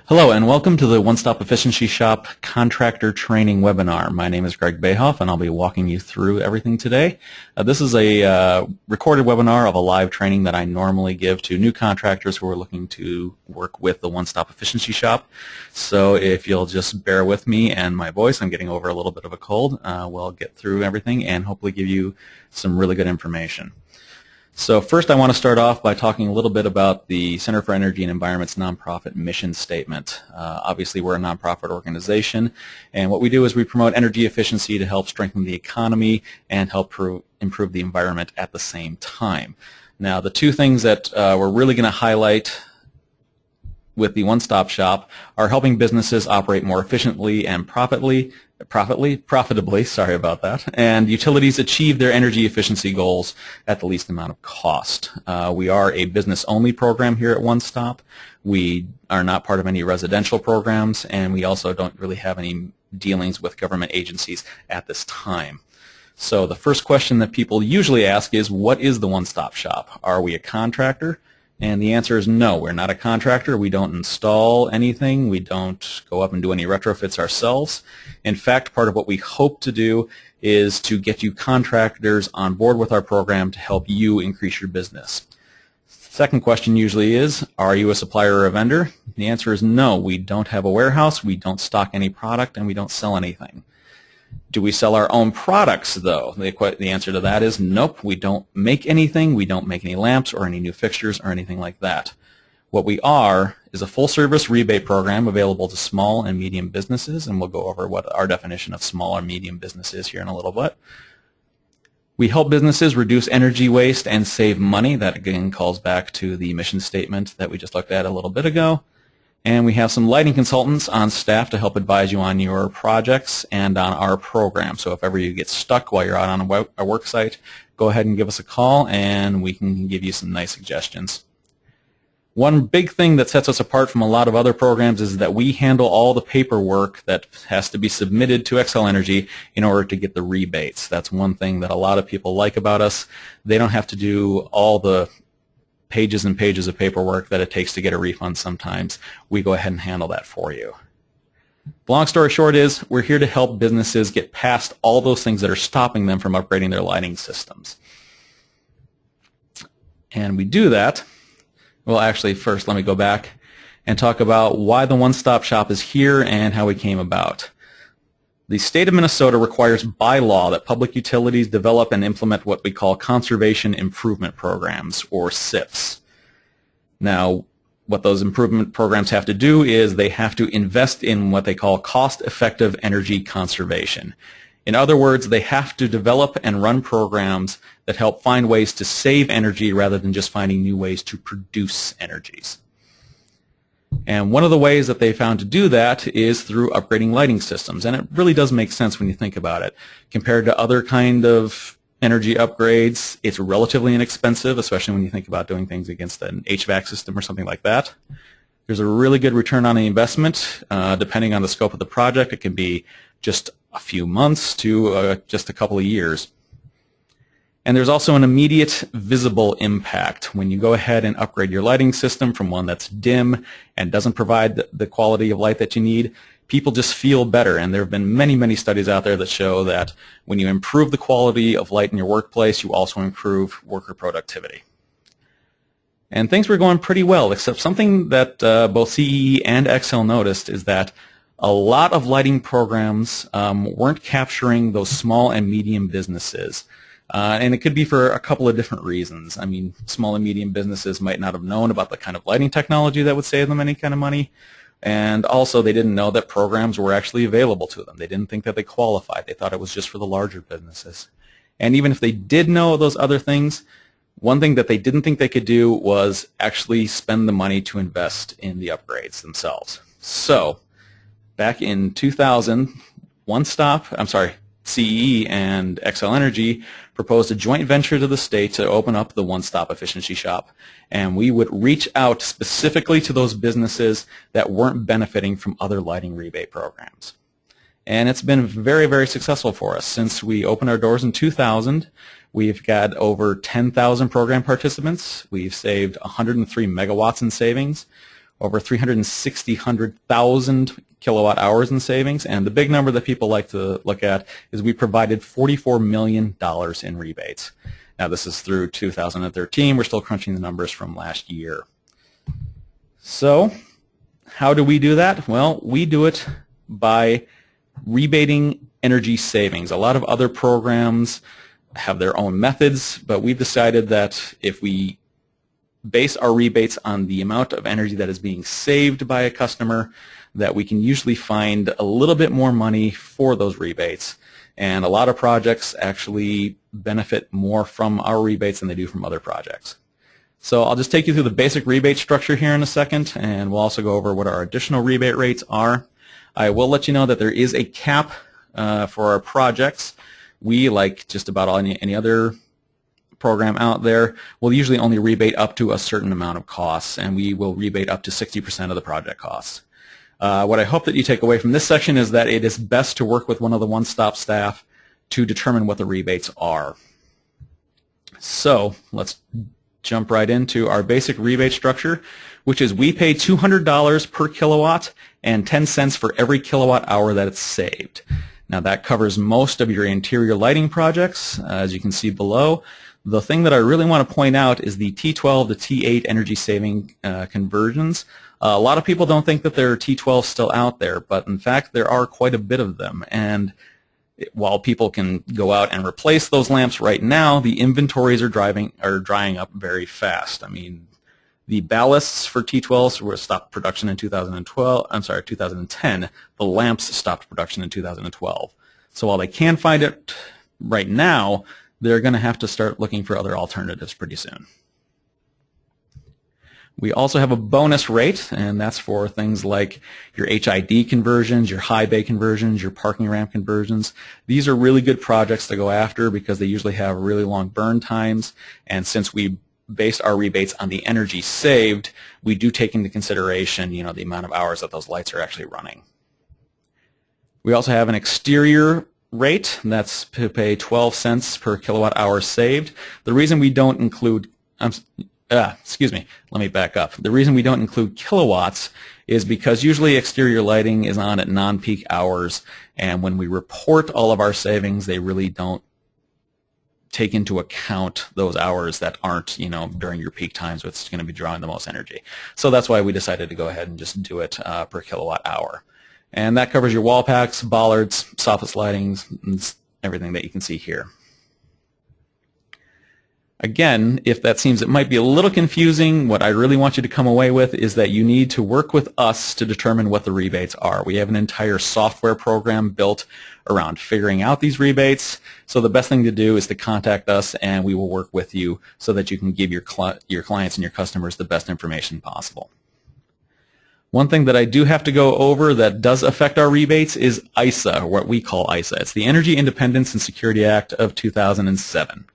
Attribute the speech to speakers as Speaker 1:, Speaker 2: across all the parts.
Speaker 1: Hello and welcome to the One Stop Efficiency Shop Contractor Training Webinar. My name is Greg Bayhoff and I'll be walking you through everything today. This is a recorded webinar of a live training that I normally give to new contractors who are looking to work with the One Stop Efficiency Shop. So if you'll just bear with me and my voice, I'm getting over a little bit of a cold. We'll get through everything and hopefully give you some really good information. So first I want to start off by talking a little bit about the Center for Energy and Environment's nonprofit mission statement. Obviously we're a nonprofit organization, and what we do is we promote energy efficiency to help strengthen the economy and help improve the environment at the same time. Now the two things that we're really going to highlight with the one-stop shop are helping businesses operate more efficiently and profitably, sorry about that, and utilities achieve their energy efficiency goals at the least amount of cost. We are a business-only program here at One Stop. We are not part of any residential programs, and we also don't really have any dealings with government agencies at this time. So the first question that people usually ask is, what is the one-stop shop? Are we a contractor? And the answer is no, we're not a contractor. We don't install anything. We don't go up and do any retrofits ourselves. In fact, part of what we hope to do is to get you contractors on board with our program to help you increase your business. Second question usually is, are you a supplier or a vendor? The answer is no, we don't have a warehouse, we don't stock any product, and we don't sell anything. Do we sell our own products, though? The answer to that is nope, we don't make anything. We don't make any lamps or any new fixtures or anything like that. What we are is a full-service rebate program available to small and medium businesses, and we'll go over what our definition of small or medium business is here in a little bit. We help businesses reduce energy waste and save money. That, again, calls back to the mission statement that we just looked at a little bit ago. And we have some lighting consultants on staff to help advise you on your projects and on our program. So if ever you get stuck while you're out on a work site, go ahead and give us a call and we can give you some nice suggestions. One big thing that sets us apart from a lot of other programs is that we handle all the paperwork that has to be submitted to Xcel Energy in order to get the rebates. That's one thing that a lot of people like about us. They don't have to do all the pages and pages of paperwork that it takes to get a refund sometimes. We go ahead and handle that for you. The long story short is we're here to help businesses get past all those things that are stopping them from upgrading their lighting systems. And we do that. Well, actually, first let me go back and talk about why the one-stop shop is here and how we came about. The state of Minnesota requires by law that public utilities develop and implement what we call conservation improvement programs, or CIPs. Now, what those improvement programs have to do is they have to invest in what they call cost-effective energy conservation. In other words, they have to develop and run programs that help find ways to save energy rather than just finding new ways to produce energies. And one of the ways that they found to do that is through upgrading lighting systems. And it really does make sense when you think about it. Compared to other kind of energy upgrades, it's relatively inexpensive, especially when you think about doing things against an HVAC system or something like that. There's a really good return on the investment. Depending on the scope of the project, it can be just a few months to just a couple of years. And there's also an immediate visible impact. When you go ahead and upgrade your lighting system from one that's dim and doesn't provide the quality of light that you need, people just feel better. And there have been many, many studies out there that show that when you improve the quality of light in your workplace, you also improve worker productivity. And things were going pretty well, except something that both CEE and Xcel noticed is that a lot of lighting programs weren't capturing those small and medium businesses. And it could be for a couple of different reasons. I mean, small and medium businesses might not have known about the kind of lighting technology that would save them any kind of money. And also, they didn't know that programs were actually available to them. They didn't think that they qualified. They thought it was just for the larger businesses. And even if they did know those other things, one thing that they didn't think they could do was actually spend the money to invest in the upgrades themselves. So, back in 2000, CEE and Xcel Energy proposed a joint venture to the state to open up the one-stop efficiency shop, and we would reach out specifically to those businesses that weren't benefiting from other lighting rebate programs. And it's been very, very successful for us. Since we opened our doors in 2000, we've got over 10,000 program participants. We've saved 103 megawatts in savings. over 360,000 kilowatt hours in savings. And the big number that people like to look at is we provided $44 million in rebates. Now this is through 2013. We're still crunching the numbers from last year. So how do we do that? Well, we do it by rebating energy savings. A lot of other programs have their own methods, but we've decided that if we base our rebates on the amount of energy that is being saved by a customer, that we can usually find a little bit more money for those rebates. And a lot of projects actually benefit more from our rebates than they do from other projects. So I'll just take you through the basic rebate structure here in a second, and we'll also go over what our additional rebate rates are. I will let you know that there is a cap for our projects. We, like just about any other program out there, will usually only rebate up to a certain amount of costs, and we will rebate up to 60% of the project costs. What I hope that you take away from this section is that it is best to work with one of the one-stop staff to determine what the rebates are. So let's jump right into our basic rebate structure, which is we pay $200 per kilowatt and 10 cents for every kilowatt hour that it's saved. Now that covers most of your interior lighting projects, as you can see below. The thing that I really want to point out is the T12 to T8 energy saving conversions. A lot of people don't think that there are T12s still out there, but in fact there are quite a bit of them. And while people can go out and replace those lamps right now, the inventories are drying up very fast. I mean, the ballasts for T12s were stopped production in 2010. The lamps stopped production in 2012. So while they can find it right now, they're going to have to start looking for other alternatives pretty soon. We also have a bonus rate, and that's for things like your HID conversions, your high bay conversions, your parking ramp conversions. These are really good projects to go after because they usually have really long burn times, and since we based our rebates on the energy saved, we do take into consideration, the amount of hours that those lights are actually running. We also have an exterior rate, and that's to pay 12 cents per kilowatt hour saved. The reason we don't include excuse me, let me back up. The reason we don't include kilowatts is because usually exterior lighting is on at non-peak hours, and when we report all of our savings, they really don't take into account those hours that aren't, during your peak times, what's going to be drawing the most energy. So that's why we decided to go ahead and just do it per kilowatt hour. And that covers your wall packs, bollards, soffit lightings, and everything that you can see here. Again, if that seems it might be a little confusing, what I really want you to come away with is that you need to work with us to determine what the rebates are. We have an entire software program built around figuring out these rebates, so the best thing to do is to contact us and we will work with you so that you can give your clients and your customers the best information possible. One thing that I do have to go over that does affect our rebates is ISA, or what we call ISA. It's the Energy Independence and Security Act of 2007.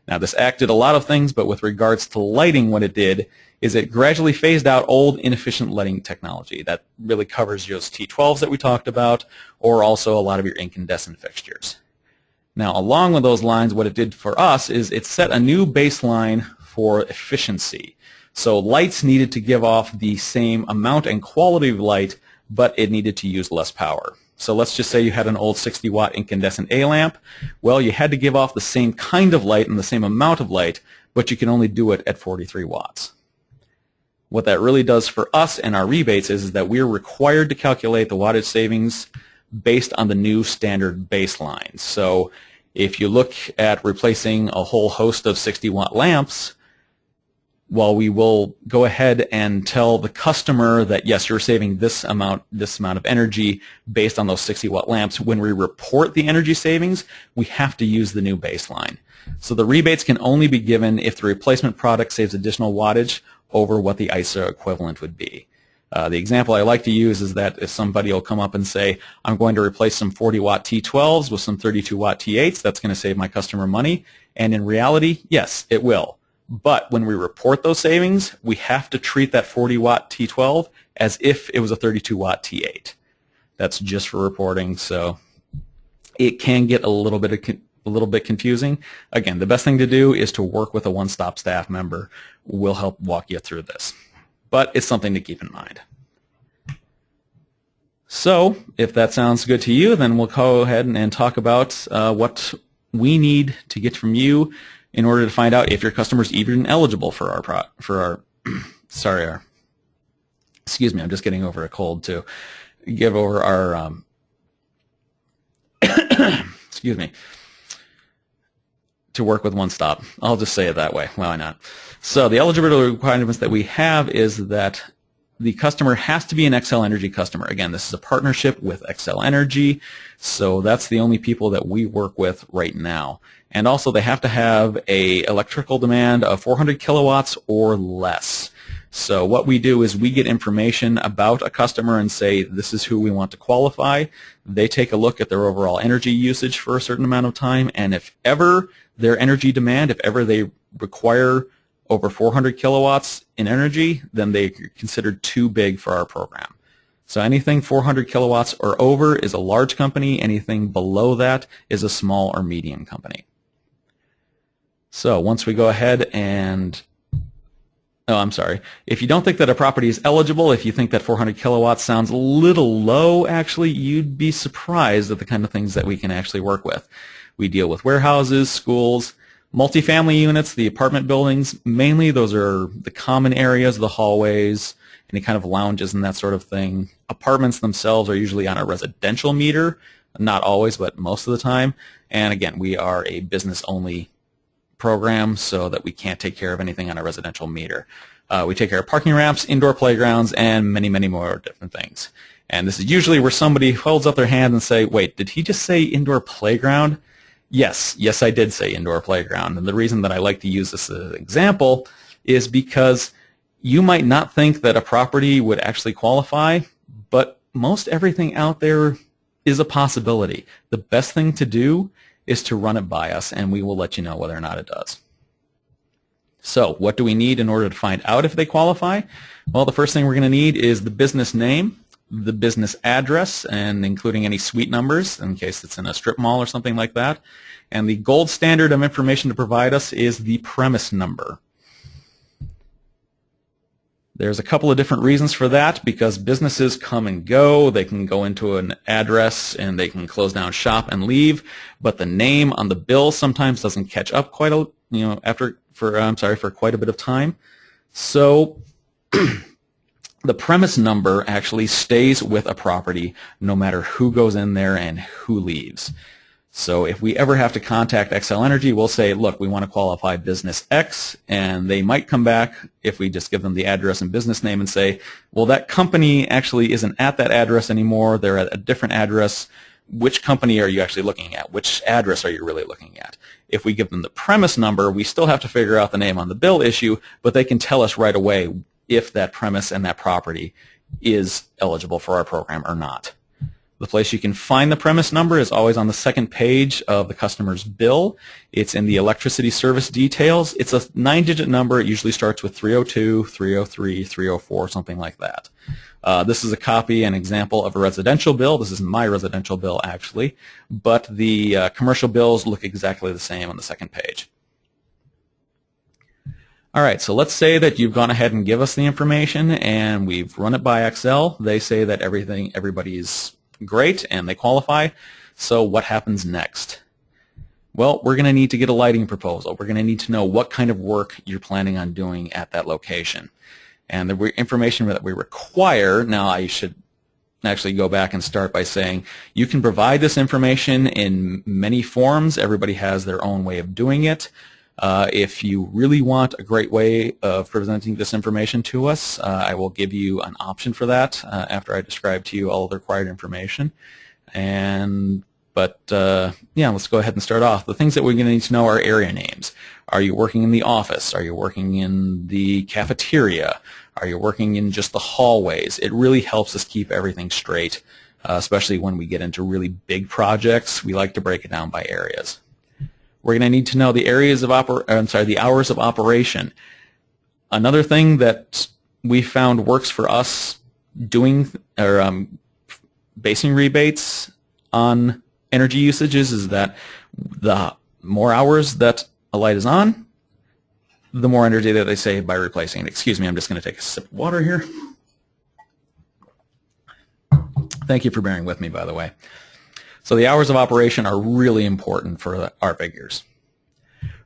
Speaker 1: Now, this act did a lot of things, but with regards to lighting, what it did is it gradually phased out old, inefficient lighting technology. That really covers those T12s that we talked about, or also a lot of your incandescent fixtures. Now, along with those lines, what it did for us is it set a new baseline for efficiency. So lights needed to give off the same amount and quality of light, but it needed to use less power. So let's just say you had an old 60-watt incandescent A lamp. Well, you had to give off the same kind of light and the same amount of light, but you can only do it at 43 watts. What that really does for us and our rebates is that we're required to calculate the wattage savings based on the new standard baseline. So if you look at replacing a whole host of 60-watt lamps, while we will go ahead and tell the customer that yes, you're saving this amount of energy based on those 60-watt lamps, when we report the energy savings, we have to use the new baseline. So the rebates can only be given if the replacement product saves additional wattage over what the ISA equivalent would be. The example I like to use is that if somebody will come up and say, I'm going to replace some 40-watt T12s with some 32-watt T8s, that's going to save my customer money. And in reality, yes, it will. But when we report those savings, we have to treat that 40-watt T12 as if it was a 32-watt T8. That's just for reporting, so it can get a little bit confusing. Again, the best thing to do is to work with a one-stop staff member. We'll help walk you through this. but it's something to keep in mind. So if that sounds good to you, then we'll go ahead and talk about what we need to get from you in order to find out if your customer's even eligible for our excuse me, I'm just getting over a cold to give over our excuse me, to work with One Stop. I'll just say it that way. Why not? So the eligibility requirements that we have is that the customer has to be an Xcel Energy customer. Again, this is a partnership with Xcel Energy, so that's the only people that we work with right now. And also they have to have a electrical demand of 400 kilowatts or less. So what we do is we get information about a customer and say this is who we want to qualify. They take a look at their overall energy usage for a certain amount of time, and if ever their energy demand, if ever they require over 400 kilowatts in energy, then they're considered too big for our program. So anything 400 kilowatts or over is a large company. Anything below that is a small or medium company. So once we go ahead and, oh, I'm sorry. If you don't think that a property is eligible, if you think that 400 kilowatts sounds a little low, actually, you'd be surprised at the kind of things that we can actually work with. We deal with warehouses, schools, multifamily units, the apartment buildings. Mainly those are the common areas, the hallways, any kind of lounges and that sort of thing. Apartments themselves are usually on a residential meter, not always, but most of the time. And again, we are a business-only program, so that we can't take care of anything on a residential meter. We take care of parking ramps, indoor playgrounds, and many, many more different things. And this is usually where somebody holds up their hand and say, wait, did he just say indoor playground? Yes, I did say indoor playground. And the reason that I like to use this as an example is because you might not think that a property would actually qualify, but most everything out there is a possibility. The best thing to do is to run it by us, and we will let you know whether or not it does. So what do we need in order to find out if they qualify? Well, the first thing we're going to need is the business name, the business address, and including any suite numbers in case it's in a strip mall or something like that. And the gold standard of information to provide us is the premise number. There's a couple of different reasons for that, because businesses come and go. They can go into an address and they can close down shop and leave, but the name on the bill sometimes doesn't catch up quite a, for quite a bit of time. So the premise number actually stays with a property no matter who goes in there and who leaves. So if we ever have to contact Xcel Energy, we'll say, look, we want to qualify business X, and they might come back if we just give them the address and business name and say, well, that company actually isn't at that address anymore. They're at a different address. Which company are you actually looking at? Which address are you really looking at? If we give them the premise number, we still have to figure out the name on the bill issue, but they can tell us right away if that premise and that property is eligible for our program or not. The place you can find the premise number is always on the second page of the customer's bill. It's in the electricity service details. It's a 9-digit number. It usually starts with 302, 303, 304, something like that. This is a copy, an example of a residential bill. This is my residential bill, actually, but the commercial bills look exactly the same on the second page. All right, so let's say that you've gone ahead and give us the information, and we've run it by Xcel. They say that everybody's great and they qualify. So what happens next? Well, we're going to need to get a lighting proposal. We're going to need to know what kind of work you're planning on doing at that location. And the information that we require, now I should actually go back and start by saying you can provide this information in many forms. Everybody has their own way of doing it. If you really want a great way of presenting this information to us, I will give you an option for that after I describe to you all of the required information. But let's go ahead and start off. The things that we're going to need to know are area names. Are you working in the office? Are you working in the cafeteria? Are you working in just the hallways? It really helps us keep everything straight, especially when we get into really big projects. We like to break it down by areas. We're going to need to know the the hours of operation. Another thing that we found works for us doing basing rebates on energy usages is that the more hours that a light is on, the more energy that they save by replacing it. Excuse me, I'm just going to take a sip of water here. Thank you for bearing with me, by the way. So the hours of operation are really important for our figures.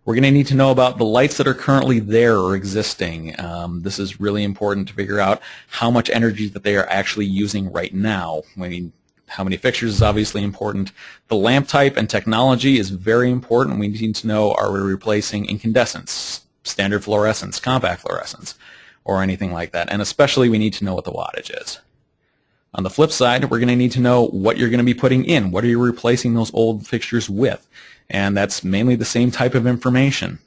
Speaker 1: We're going to need to know about the lights that are currently there or existing. This is really important to figure out how much energy that they are actually using right now. I mean, how many fixtures is obviously important. The lamp type and technology is very important. We need to know, are we replacing incandescents, standard fluorescence, compact fluorescence, or anything like that. And especially we need to know what the wattage is. On the flip side, we're going to need to know what you're going to be putting in. What are you replacing those old fixtures with? And that's mainly the same type of information,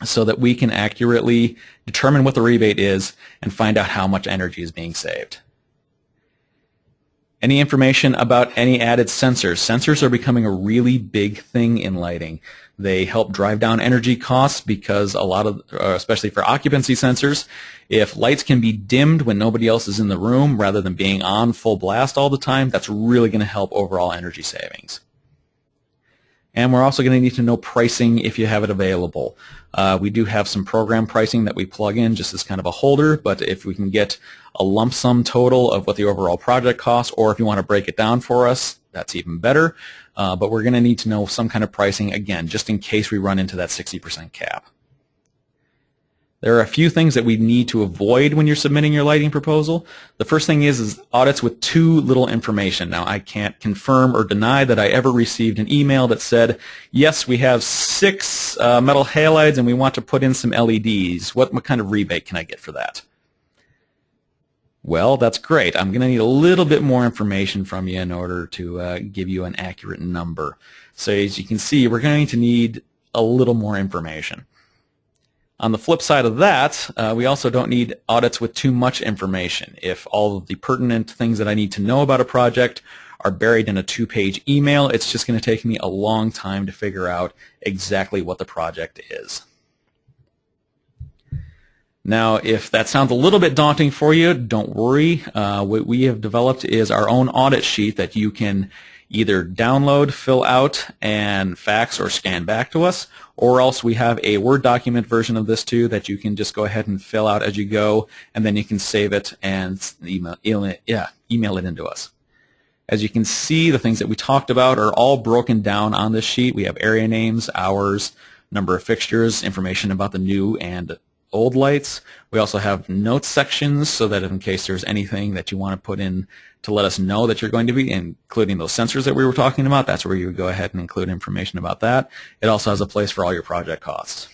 Speaker 1: so that we can accurately determine what the rebate is and find out how much energy is being saved. Any information about any added sensors. Sensors are becoming a really big thing in lighting. They help drive down energy costs because a lot of, especially for occupancy sensors, if lights can be dimmed when nobody else is in the room rather than being on full blast all the time, that's really going to help overall energy savings. And we're also going to need to know pricing if you have it available. We do have some program pricing that we plug in just as kind of a holder, but if we can get a lump sum total of what the overall project costs, or if you want to break it down for us, that's even better. But we're going to need to know some kind of pricing, again, just in case we run into that 60% cap. There are a few things that we need to avoid when you're submitting your lighting proposal. The first thing is audits with too little information. Now, I can't confirm or deny that I ever received an email that said, yes, we have 6 metal halides and we want to put in some LEDs. What kind of rebate can I get for that? Well, that's great. I'm going to need a little bit more information from you in order to give you an accurate number. So as you can see, we're going to need a little more information. On the flip side of that, we also don't need audits with too much information. If all of the pertinent things that I need to know about a project are buried in a 2-page email, it's just going to take me a long time to figure out exactly what the project is. Now, if that sounds a little bit daunting for you, don't worry. What we have developed is our own audit sheet that you can either download, fill out, and fax or scan back to us, or else we have a Word document version of this too that you can just go ahead and fill out as you go, and then you can save it and email it into us. As you can see, the things that we talked about are all broken down on this sheet. We have area names, hours, number of fixtures, information about the new and old lights. We also have notes sections so that in case there's anything that you want to put in to let us know that you're going to be, including those sensors that we were talking about, that's where you would go ahead and include information about that. It also has a place for all your project costs.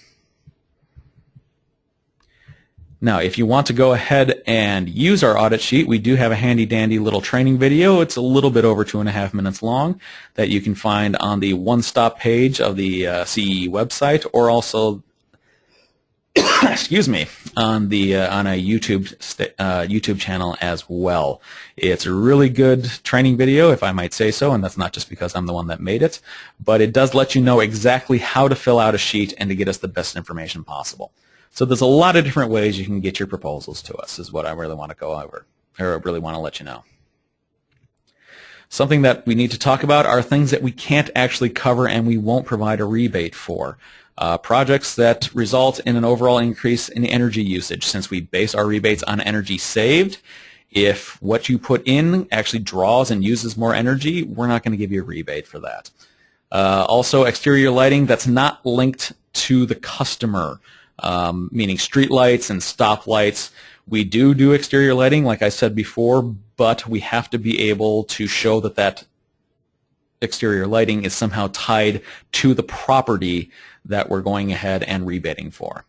Speaker 1: Now, if you want to go ahead and use our audit sheet, we do have a handy-dandy little training video. It's a little bit over 2.5 minutes long that you can find on the one-stop page of the CE website, or also excuse me, on a YouTube channel as well. It's a really good training video, if I might say so, and that's not just because I'm the one that made it, but it does let you know exactly how to fill out a sheet and to get us the best information possible. So there's a lot of different ways you can get your proposals to us, is what I really want to go over, or really want to let you know. Something that we need to talk about are things that we can't actually cover and we won't provide a rebate for. Projects that result in an overall increase in energy usage. Since we base our rebates on energy saved, if what you put in actually draws and uses more energy, we're not going to give you a rebate for that. Also, exterior lighting that's not linked to the customer, meaning street lights and stop lights. We do exterior lighting, like I said before, but we have to be able to show that that exterior lighting is somehow tied to the property that we're going ahead and rebating for.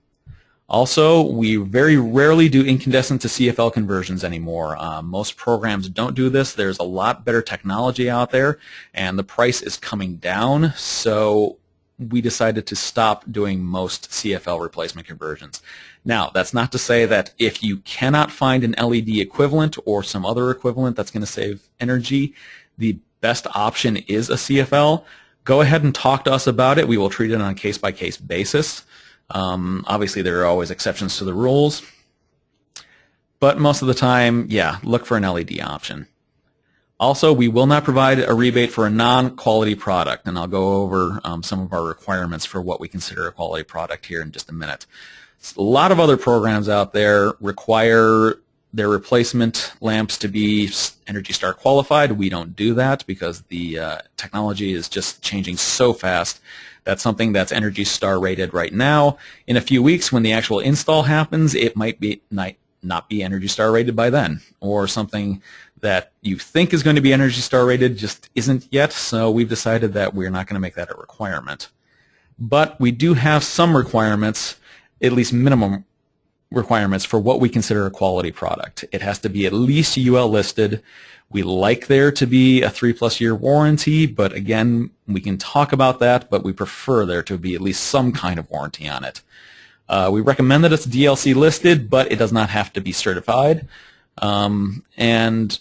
Speaker 1: Also, we very rarely do incandescent to CFL conversions anymore. Most programs don't do this. There's a lot better technology out there, and the price is coming down, so we decided to stop doing most CFL replacement conversions. Now, that's not to say that if you cannot find an LED equivalent or some other equivalent that's going to save energy, the best option is a CFL. Go ahead and talk to us about it. We will treat it on a case-by-case basis. Obviously, there are always exceptions to the rules, but most of the time, yeah, look for an LED option. Also, we will not provide a rebate for a non-quality product, and I'll go over some of our requirements for what we consider a quality product here in just a minute. A lot of other programs out there require their replacement lamps to be ENERGY STAR qualified. We don't do that because the technology is just changing so fast. That's something that's ENERGY STAR rated right now. In a few weeks, when the actual install happens, it might not be ENERGY STAR rated by then, or something that you think is going to be ENERGY STAR rated just isn't yet, so we've decided that we're not going to make that a requirement. But we do have some requirements, at least minimum requirements, for what we consider a quality product. It has to be at least UL listed. We like there to be a 3+ year warranty, but again, we can talk about that, but we prefer there to be at least some kind of warranty on it. We recommend that it's DLC listed, but it does not have to be certified. And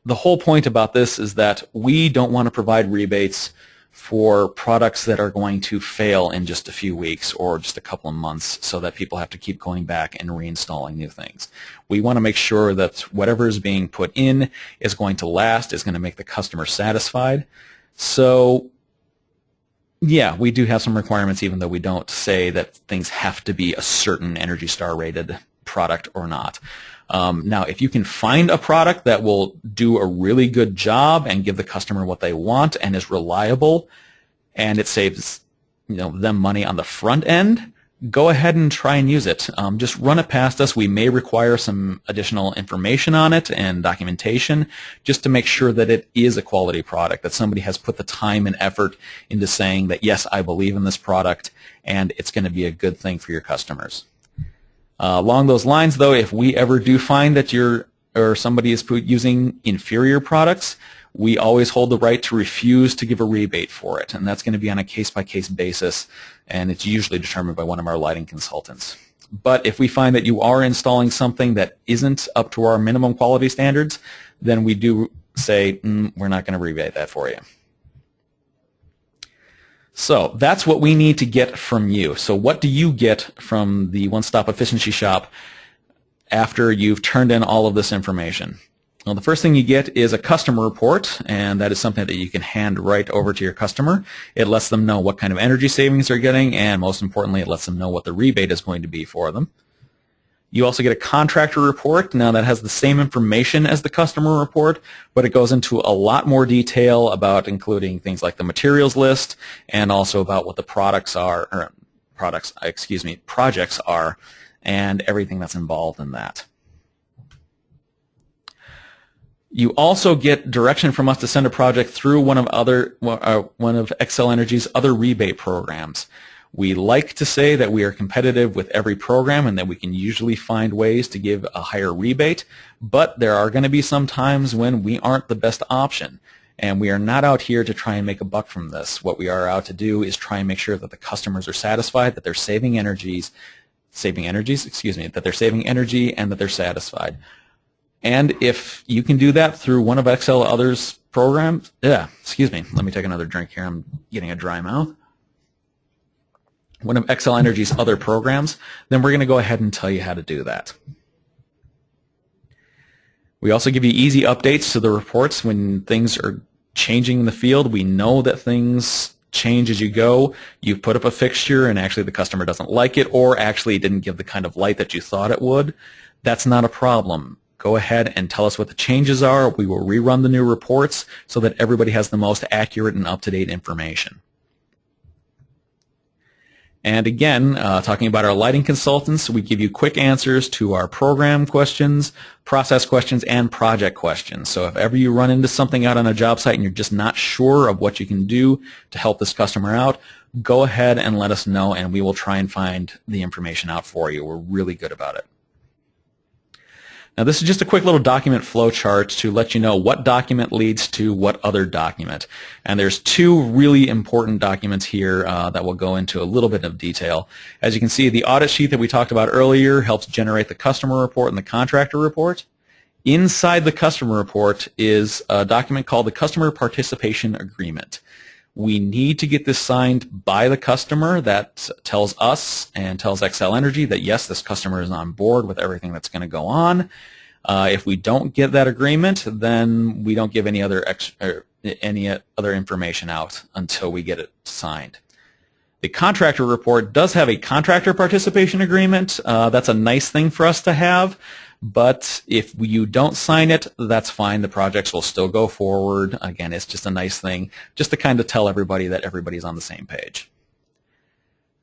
Speaker 1: the whole point about this is that we don't want to provide rebates for products that are going to fail in just a few weeks or just a couple of months so that people have to keep going back and reinstalling new things. We want to make sure that whatever is being put in is going to last, is going to make the customer satisfied. So yeah, we do have some requirements, even though we don't say that things have to be a certain ENERGY STAR rated product or not. Now, if you can find a product that will do a really good job and give the customer what they want and is reliable, and it saves them money on the front end, go ahead and try and use it. Just run it past us. We may require some additional information on it and documentation just to make sure that it is a quality product, that somebody has put the time and effort into saying that, yes, I believe in this product and it's going to be a good thing for your customers. Along those lines, though, if we ever do find that somebody is using inferior products, we always hold the right to refuse to give a rebate for it, and that's going to be on a case-by-case basis, and it's usually determined by one of our lighting consultants. But if we find that you are installing something that isn't up to our minimum quality standards, then we do say, we're not going to rebate that for you. So that's what we need to get from you. So what do you get from the One Stop Efficiency Shop after you've turned in all of this information? Well, the first thing you get is a customer report, and that is something that you can hand right over to your customer. It lets them know what kind of energy savings they're getting, and most importantly, it lets them know what the rebate is going to be for them. You also get a contractor report. Now that has the same information as the customer report, but it goes into a lot more detail about including things like the materials list and also about what the projects are, and everything that's involved in that. You also get direction from us to send a project through one of Xcel Energy's other rebate programs. We like to say that we are competitive with every program and that we can usually find ways to give a higher rebate, but there are going to be some times when we aren't the best option, and we are not out here to try and make a buck from this. What we are out to do is try and make sure that the customers are satisfied, that they're saving energy, that they're saving energy, and that they're satisfied. And if you can do that through one of Xcel Other's programs, let me take another drink here. I'm getting a dry mouth. One of Xcel Energy's other programs, then we're going to go ahead and tell you how to do that. We also give you easy updates to the reports when things are changing in the field. We know that things change as you go. You put up a fixture and actually the customer doesn't like it, or actually it didn't give the kind of light that you thought it would. That's not a problem. Go ahead and tell us what the changes are. We will rerun the new reports so that everybody has the most accurate and up-to-date information. And again, talking about our lighting consultants, we give you quick answers to our program questions, process questions, and project questions. So if ever you run into something out on a job site and you're just not sure of what you can do to help this customer out, go ahead and let us know, and we will try and find the information out for you. We're really good about it. Now, this is just a quick little document flow chart to let you know what document leads to what other document. And there's two really important documents here that will go into a little bit of detail. As you can see, the audit sheet that we talked about earlier helps generate the customer report and the contractor report. Inside the customer report is a document called the Customer Participation Agreement. We need to get this signed by the customer. That tells us and tells Xcel Energy that, yes, this customer is on board with everything that's going to go on. If we don't get that agreement, then we don't give any other information out until we get it signed. The contractor report does have a contractor participation agreement. That's a nice thing for us to have, but if you don't sign it, that's fine. The projects will still go forward. Again, it's just a nice thing just to kind of tell everybody that everybody's on the same page.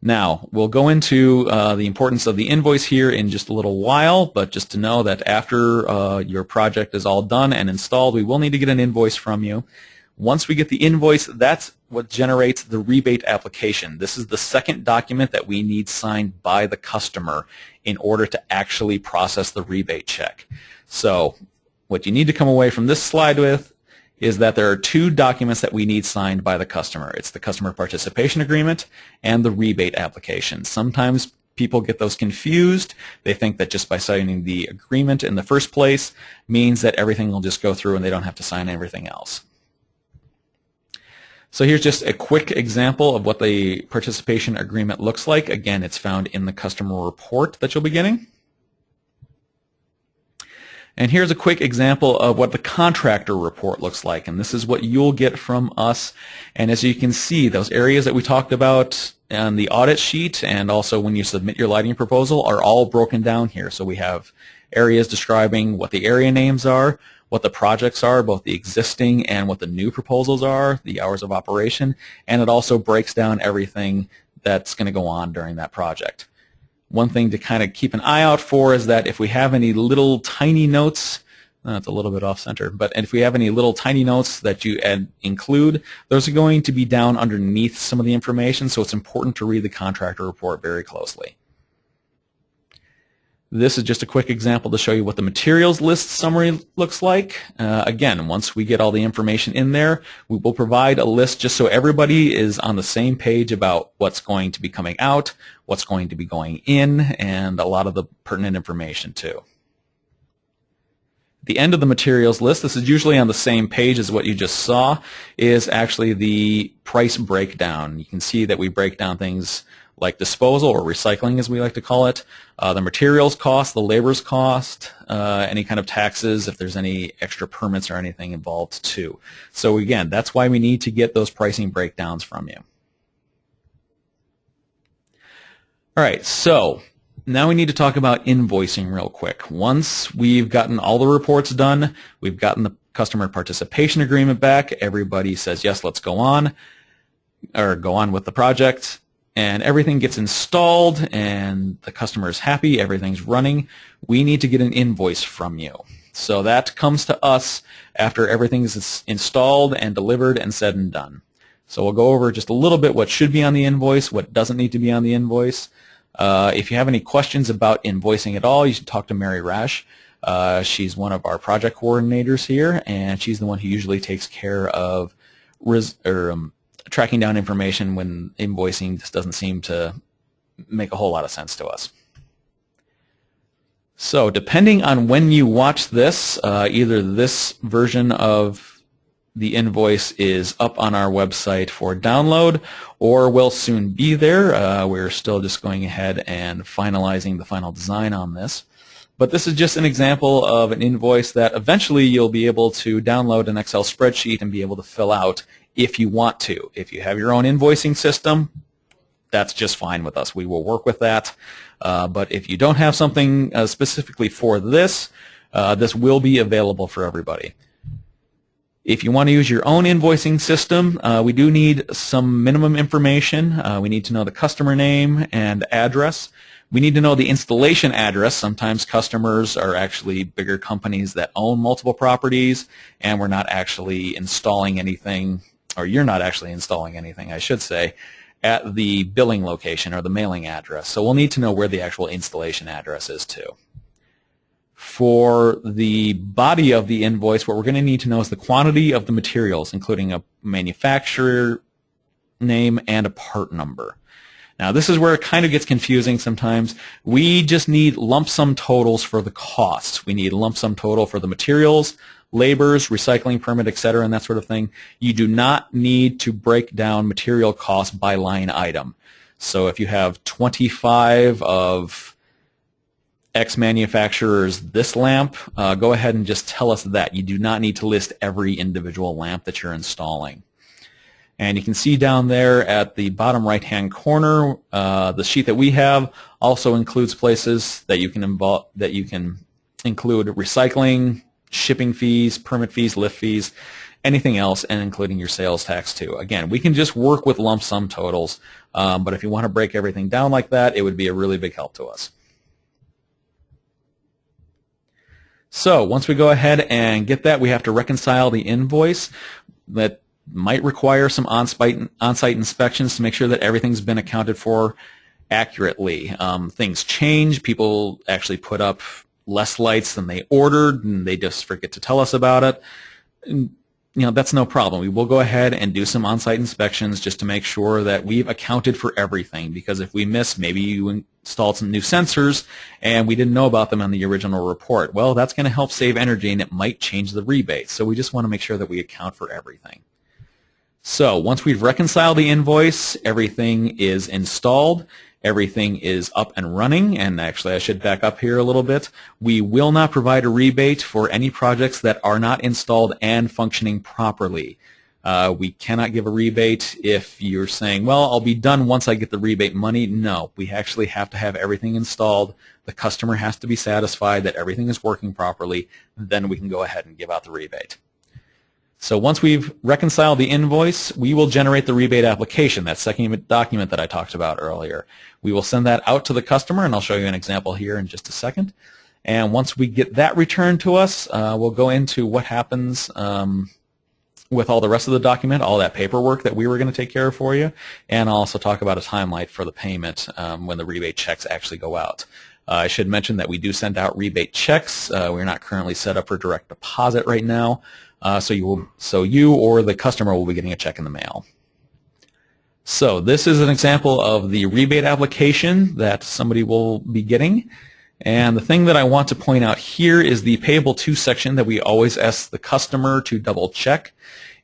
Speaker 1: Now, we'll go into the importance of the invoice here in just a little while, but just to know that after your project is all done and installed, we will need to get an invoice from you. Once we get the invoice, that's what generates the rebate application. This is the second document that we need signed by the customer in order to actually process the rebate check. So what you need to come away from this slide with is that there are two documents that we need signed by the customer. It's the customer participation agreement and the rebate application. Sometimes people get those confused. They think that just by signing the agreement in the first place means that everything will just go through and they don't have to sign everything else. So here's just a quick example of what the participation agreement looks like. Again, it's found in the customer report that you'll be getting. And here's a quick example of what the contractor report looks like, and this is what you'll get from us. And as you can see, those areas that we talked about on the audit sheet and also when you submit your lighting proposal are all broken down here. So we have areas describing what the area names are, what the projects are, both the existing and what the new proposals are, the hours of operation, and it also breaks down everything that's going to go on during that project. One thing to kind of keep an eye out for is that if we have any little tiny notes, it's a little bit off center, but if we have any little tiny notes that you include, those are going to be down underneath some of the information, so it's important to read the contractor report very closely. This is just a quick example to show you what the materials list summary looks like. Again, once we get all the information in there, we will provide a list just so everybody is on the same page about what's going to be coming out, what's going to be going in, and a lot of the pertinent information too. The end of the materials list, this is usually on the same page as what you just saw, is actually the price breakdown. You can see that we break down things like disposal or recycling as we like to call it, the materials cost, the labor's cost, any kind of taxes, if there's any extra permits or anything involved too. So again, that's why we need to get those pricing breakdowns from you. All right, so now we need to talk about invoicing real quick. Once we've gotten all the reports done, we've gotten the customer participation agreement back, everybody says, yes, let's go on, or go on with the project, and everything gets installed and the customer is happy, everything's running, we need to get an invoice from you. So that comes to us after everything is installed and delivered and said and done. So we'll go over just a little bit what should be on the invoice, what doesn't need to be on the invoice. If you have any questions about invoicing at all, you should talk to Mary Rash. She's one of our project coordinators here, and she's the one who usually takes care of tracking down information when invoicing just doesn't seem to make a whole lot of sense to us. So depending on when you watch this, either this version of the invoice is up on our website for download or will soon be there. We're still just going ahead and finalizing the final design on this. But this is just an example of an invoice that eventually you'll be able to download an Excel spreadsheet and be able to fill out if you want to. If you have your own invoicing system, that's just fine with us. We will work with that. But if you don't have something specifically for this, this will be available for everybody. If you want to use your own invoicing system, we do need some minimum information. We need to know the customer name and address. We need to know the installation address. Sometimes customers are actually bigger companies that own multiple properties, and we're not actually installing anything, or you're not actually installing anything, I should say, at the billing location or the mailing address. So we'll need to know where the actual installation address is too. For the body of the invoice, what we're going to need to know is the quantity of the materials, including a manufacturer name and a part number. Now, this is where it kind of gets confusing sometimes. We just need lump sum totals for the costs. We need a lump sum total for the materials, labors, recycling permit, etc., and that sort of thing. You do not need to break down material costs by line item. So if you have 25 of X manufacturer's this lamp, go ahead and just tell us that. You do not need to list every individual lamp that you're installing. And you can see down there at the bottom right-hand corner, the sheet that we have also includes places that you can include recycling, shipping fees, permit fees, lift fees, anything else, and including your sales tax too. Again, we can just work with lump sum totals, but if you want to break everything down like that, it would be a really big help to us. So once we go ahead and get that, we have to reconcile the invoice. That might require some on-site inspections to make sure that everything's been accounted for accurately. Things change. People actually put up less lights than they ordered, and they just forget to tell us about it. And, that's no problem. We will go ahead and do some on-site inspections just to make sure that we've accounted for everything, because if we miss, maybe you installed some new sensors and we didn't know about them on the original report. Well, that's going to help save energy, and it might change the rebate. So we just want to make sure that we account for everything. So once we've reconciled the invoice, everything is installed, everything is up and running, and actually I should back up here a little bit. We will not provide a rebate for any projects that are not installed and functioning properly. We cannot give a rebate if you're saying, well, I'll be done once I get the rebate money. No, we actually have to have everything installed. The customer has to be satisfied that everything is working properly. Then we can go ahead and give out the rebate. So once we've reconciled the invoice, we will generate the rebate application, that second document that I talked about earlier. We will send that out to the customer, and I'll show you an example here in just a second. And once we get that returned to us, we'll go into what happens with all the rest of the document, all that paperwork that we were going to take care of for you, and I'll also talk about a timeline for the payment when the rebate checks actually go out. I should mention that we do send out rebate checks. We're not currently set up for direct deposit right now. So you or the customer will be getting a check in the mail. So this is an example of the rebate application that somebody will be getting. And the thing that I want to point out here is the payable to section that we always ask the customer to double check.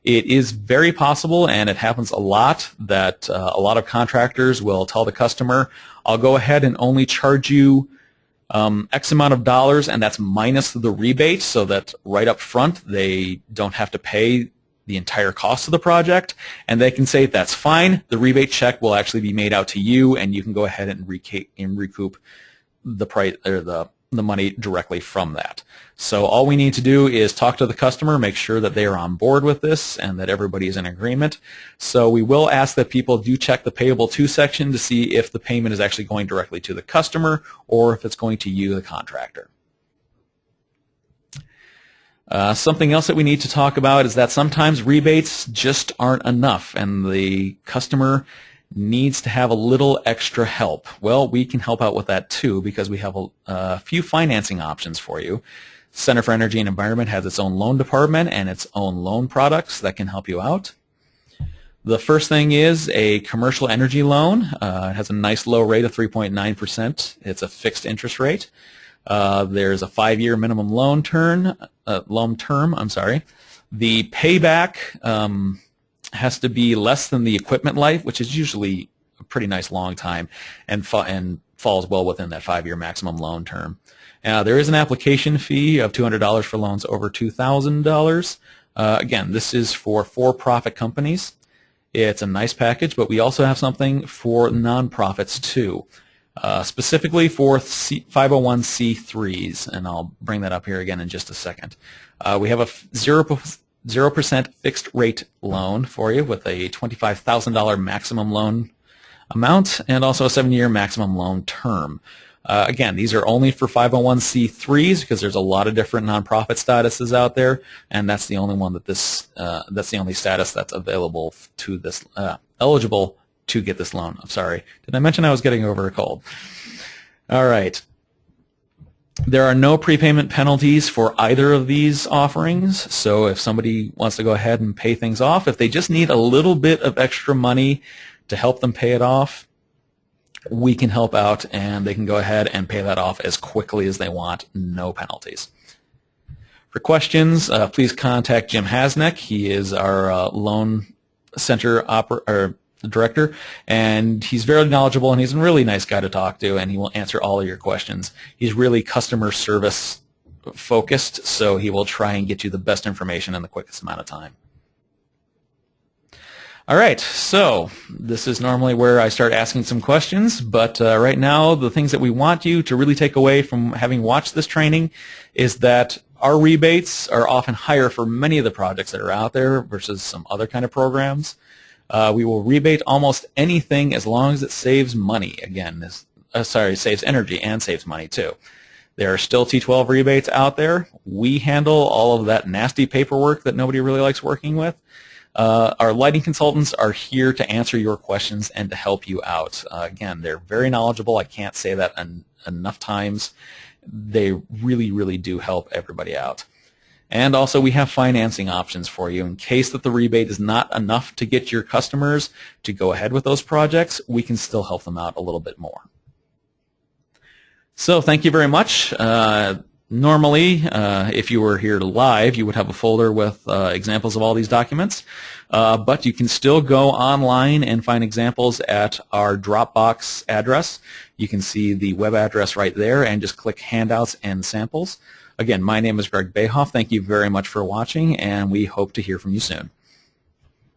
Speaker 1: It is very possible, and it happens a lot, that a lot of contractors will tell the customer, I'll go ahead and only charge you X amount of dollars, and that's minus the rebate, so that right up front they don't have to pay the entire cost of the project, and they can say that's fine. The rebate check will actually be made out to you, and you can go ahead and recoup the price or the money directly from that. So all we need to do is talk to the customer, make sure that they are on board with this and that everybody is in agreement. So we will ask that people do check the payable to section to see if the payment is actually going directly to the customer or if it's going to you, the contractor. Something else that we need to talk about is that sometimes rebates just aren't enough and the customer needs to have a little extra help. Well, we can help out with that too because we have a few financing options for you. Center for Energy and Environment has its own loan department and its own loan products that can help you out. The first thing is a commercial energy loan. It has a nice low rate of 3.9%. It's a fixed interest rate. There's a 5-year minimum loan term. The payback has to be less than the equipment life, which is usually a pretty nice long time, and falls well within that 5-year maximum loan term. There is an application fee of $200 for loans over $2,000. Again, this is for-profit companies. It's a nice package, but we also have something for nonprofits too, specifically for 501c3s, and I'll bring that up here again in just a second. We have a 0% fixed rate loan for you with a $25,000 maximum loan amount and also a 7-year maximum loan term. Again, these are only for 501c3s because there's a lot of different nonprofit statuses out there, and that's the only one that that's the only status that's available to this eligible to get this loan. I'm sorry. Did I mention I was getting over a cold? All right. There are no prepayment penalties for either of these offerings, so if somebody wants to go ahead and pay things off, if they just need a little bit of extra money to help them pay it off, we can help out and they can go ahead and pay that off as quickly as they want, no penalties. For questions, please contact Jim Hasneck. He is our loan center director, and he's very knowledgeable, and he's a really nice guy to talk to, and he will answer all of your questions. He's really customer service focused, so he will try and get you the best information in the quickest amount of time. All right, so this is normally where I start asking some questions, but right now the things that we want you to really take away from having watched this training is that our rebates are often higher for many of the projects that are out there versus some other kind of programs. We will rebate almost anything as long as it saves money. Again, saves energy and saves money too. There are still T12 rebates out there. We handle all of that nasty paperwork that nobody really likes working with. Our lighting consultants are here to answer your questions and to help you out. Again, they're very knowledgeable. I can't say that enough times. They really, really do help everybody out. And also we have financing options for you. In case that the rebate is not enough to get your customers to go ahead with those projects, we can still help them out a little bit more. So thank you very much. Normally, if you were here live, you would have a folder with examples of all these documents, but you can still go online and find examples at our Dropbox address. You can see the web address right there and just click Handouts and Samples. Again, my name is Greg Bayhoff. Thank you very much for watching, and we hope to hear from you soon.